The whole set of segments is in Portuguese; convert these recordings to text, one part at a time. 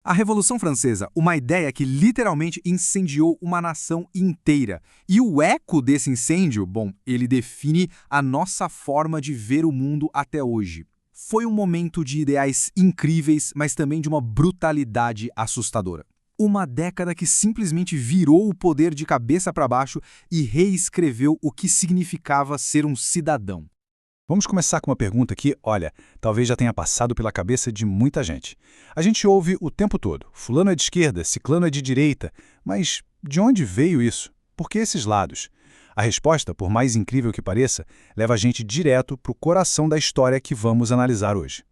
A Revolução Francesa, uma ideia que literalmente incendiou uma nação inteira. E o eco desse incêndio, bom, ele define a nossa forma de ver o mundo até hoje. Foi um momento de ideais incríveis, mas também de uma brutalidade assustadora. Uma década que simplesmente virou o poder de cabeça para baixo e reescreveu o que significava ser um cidadão. Vamos começar com uma pergunta que, olha, talvez já tenha passado pela cabeça de muita gente. A gente ouve o tempo todo, fulano é de esquerda, ciclano é de direita, mas de onde veio isso? Por que esses lados? A resposta, por mais incrível que pareça, leva a gente direto para o coração da história que vamos analisar hoje.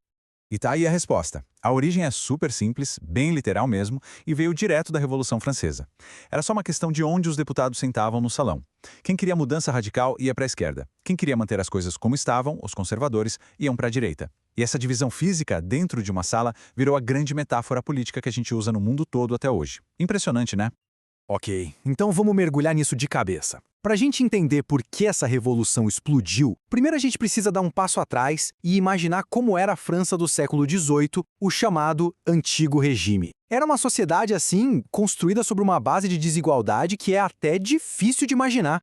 E tá aí a resposta. A origem é super simples, bem literal mesmo, e veio direto da Revolução Francesa. Era só uma questão de onde os deputados sentavam no salão. Quem queria mudança radical ia para a esquerda. Quem queria manter as coisas como estavam, os conservadores, iam para a direita. E essa divisão física dentro de uma sala virou a grande metáfora política que a gente usa no mundo todo até hoje. Impressionante, né? Ok, então vamos mergulhar nisso de cabeça. Para a gente entender por que essa revolução explodiu, primeiro a gente precisa dar um passo atrás e imaginar como era a França do século XVIII, o chamado Antigo Regime. Era uma sociedade, assim, construída sobre uma base de desigualdade que é até difícil de imaginar.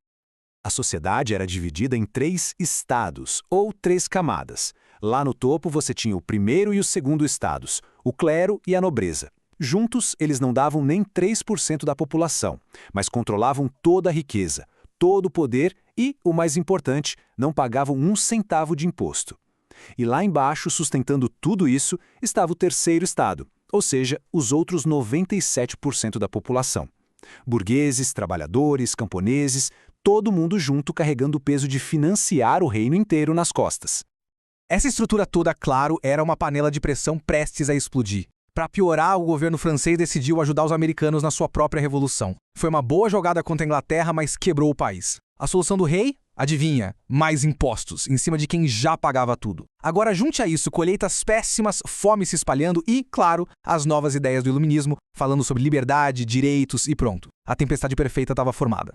A sociedade era dividida em 3 estados, ou 3 camadas. Lá no topo você tinha o primeiro e o segundo estados, o clero e a nobreza. Juntos, eles não davam nem 3% da população, mas controlavam toda a riqueza, todo o poder e, o mais importante, não pagavam 1 centavo de imposto. E lá embaixo, sustentando tudo isso, estava o terceiro estado, ou seja, os outros 97% da população. Burgueses, trabalhadores, camponeses, todo mundo junto carregando o peso de financiar o reino inteiro nas costas. Essa estrutura toda, claro, era uma panela de pressão prestes a explodir. Para piorar, o governo francês decidiu ajudar os americanos na sua própria revolução. Foi uma boa jogada contra a Inglaterra, mas quebrou o país. A solução do rei? Adivinha? Mais impostos, em cima de quem já pagava tudo. Agora junte a isso colheitas péssimas, fome se espalhando e, claro, as novas ideias do iluminismo, falando sobre liberdade, direitos e pronto. A tempestade perfeita estava formada.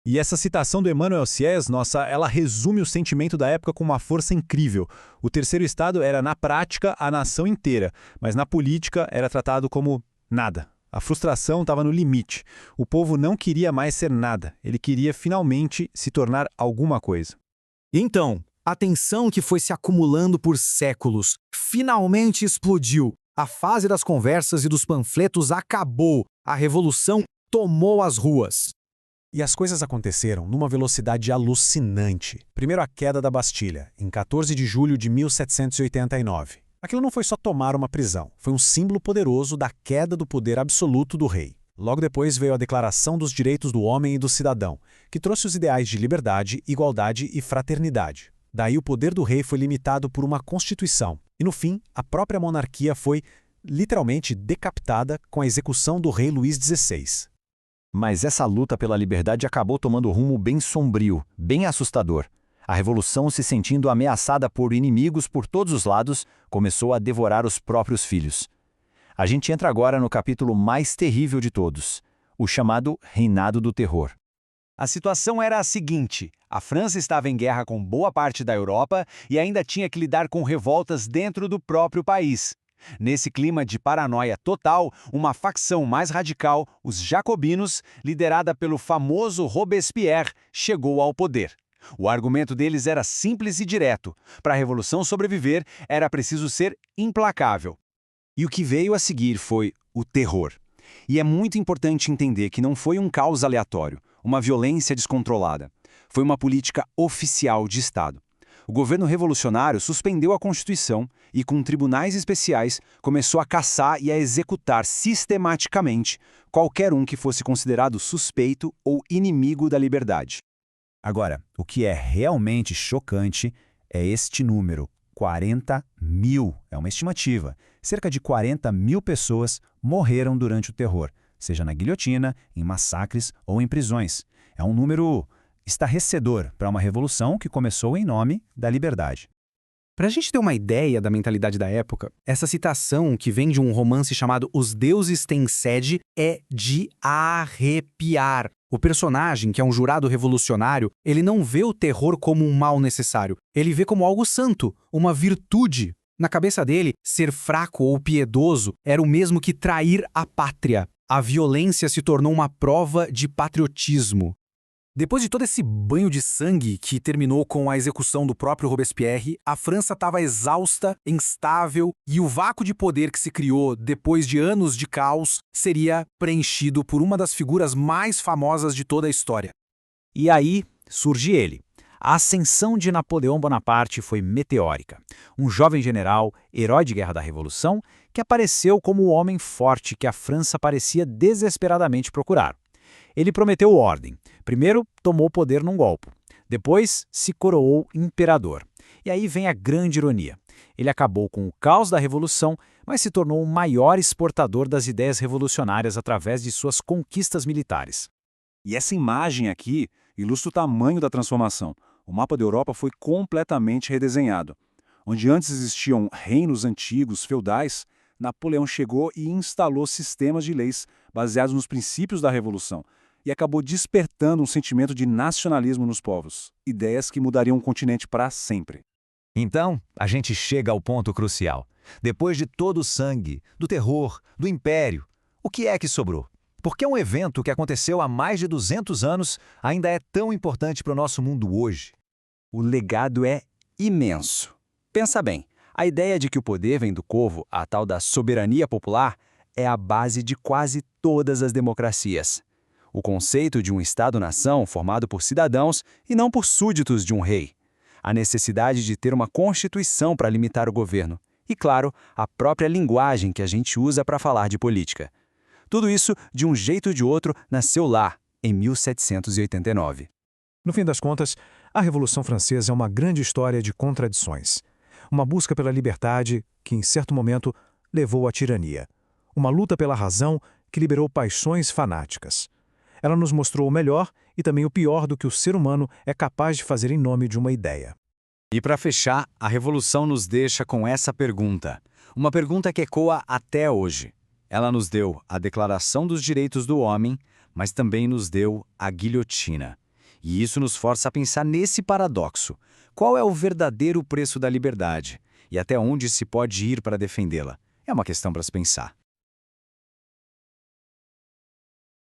E essa citação do Emmanuel Sieyès, nossa, ela resume o sentimento da época com uma força incrível. O terceiro estado era, na prática, a nação inteira, mas na política era tratado como nada. A frustração estava no limite. O povo não queria mais ser nada. Ele queria, finalmente, se tornar alguma coisa. E então, a tensão que foi se acumulando por séculos finalmente explodiu. A fase das conversas e dos panfletos acabou. A revolução tomou as ruas. E as coisas aconteceram numa velocidade alucinante. Primeiro a queda da Bastilha, em 14 de julho de 1789. Aquilo não foi só tomar uma prisão, foi um símbolo poderoso da queda do poder absoluto do rei. Logo depois veio a Declaração dos Direitos do Homem e do Cidadão, que trouxe os ideais de liberdade, igualdade e fraternidade. Daí o poder do rei foi limitado por uma Constituição. E no fim, a própria monarquia foi, literalmente, decapitada com a execução do rei Luís XVI. Mas essa luta pela liberdade acabou tomando rumo bem sombrio, bem assustador. A revolução, se sentindo ameaçada por inimigos por todos os lados, começou a devorar os próprios filhos. A gente entra agora no capítulo mais terrível de todos, o chamado Reinado do Terror. A situação era a seguinte: a França estava em guerra com boa parte da Europa e ainda tinha que lidar com revoltas dentro do próprio país. Nesse clima de paranoia total, uma facção mais radical, os jacobinos, liderada pelo famoso Robespierre, chegou ao poder. O argumento deles era simples e direto. Para a revolução sobreviver, era preciso ser implacável. E o que veio a seguir foi o terror. E é muito importante entender que não foi um caos aleatório, uma violência descontrolada. Foi uma política oficial de Estado. O governo revolucionário suspendeu a Constituição e, com tribunais especiais, começou a caçar e a executar sistematicamente qualquer um que fosse considerado suspeito ou inimigo da liberdade. Agora, o que é realmente chocante é este número, 40 mil. É uma estimativa. Cerca de 40 mil pessoas morreram durante o terror, seja na guilhotina, em massacres ou em prisões. É um número estarrecedor para uma revolução que começou em nome da liberdade. Para a gente ter uma ideia da mentalidade da época, essa citação, que vem de um romance chamado Os Deuses Têm Sede, é de arrepiar. O personagem, que é um jurado revolucionário, ele não vê o terror como um mal necessário. Ele vê como algo santo, uma virtude. Na cabeça dele, ser fraco ou piedoso era o mesmo que trair a pátria. A violência se tornou uma prova de patriotismo. Depois de todo esse banho de sangue que terminou com a execução do próprio Robespierre, a França estava exausta, instável, e o vácuo de poder que se criou depois de anos de caos seria preenchido por uma das figuras mais famosas de toda a história. E aí surge ele. A ascensão de Napoleão Bonaparte foi meteórica. Um jovem general, herói de guerra da Revolução, que apareceu como o homem forte que a França parecia desesperadamente procurar. Ele prometeu ordem. Primeiro, tomou o poder num golpe. Depois, se coroou imperador. E aí vem a grande ironia. Ele acabou com o caos da Revolução, mas se tornou o maior exportador das ideias revolucionárias através de suas conquistas militares. E essa imagem aqui ilustra o tamanho da transformação. O mapa da Europa foi completamente redesenhado. Onde antes existiam reinos antigos, feudais, Napoleão chegou e instalou sistemas de leis baseados nos princípios da Revolução e acabou despertando um sentimento de nacionalismo nos povos, ideias que mudariam o continente para sempre. Então, a gente chega ao ponto crucial. Depois de todo o sangue, do terror, do império, o que é que sobrou? Por que um evento que aconteceu há mais de 200 anos ainda é tão importante para o nosso mundo hoje? O legado é imenso. Pensa bem, a ideia de que o poder vem do povo, a tal da soberania popular, é a base de quase todas as democracias. O conceito de um Estado-nação formado por cidadãos e não por súditos de um rei. A necessidade de ter uma constituição para limitar o governo. E, claro, a própria linguagem que a gente usa para falar de política. Tudo isso, de um jeito ou de outro, nasceu lá, em 1789. No fim das contas, a Revolução Francesa é uma grande história de contradições. Uma busca pela liberdade que, em certo momento, levou à tirania. Uma luta pela razão que liberou paixões fanáticas. Ela nos mostrou o melhor e também o pior do que o ser humano é capaz de fazer em nome de uma ideia. E para fechar, a Revolução nos deixa com essa pergunta. Uma pergunta que ecoa até hoje. Ela nos deu a Declaração dos Direitos do Homem, mas também nos deu a guilhotina. E isso nos força a pensar nesse paradoxo. Qual é o verdadeiro preço da liberdade? E até onde se pode ir para defendê-la? É uma questão para se pensar.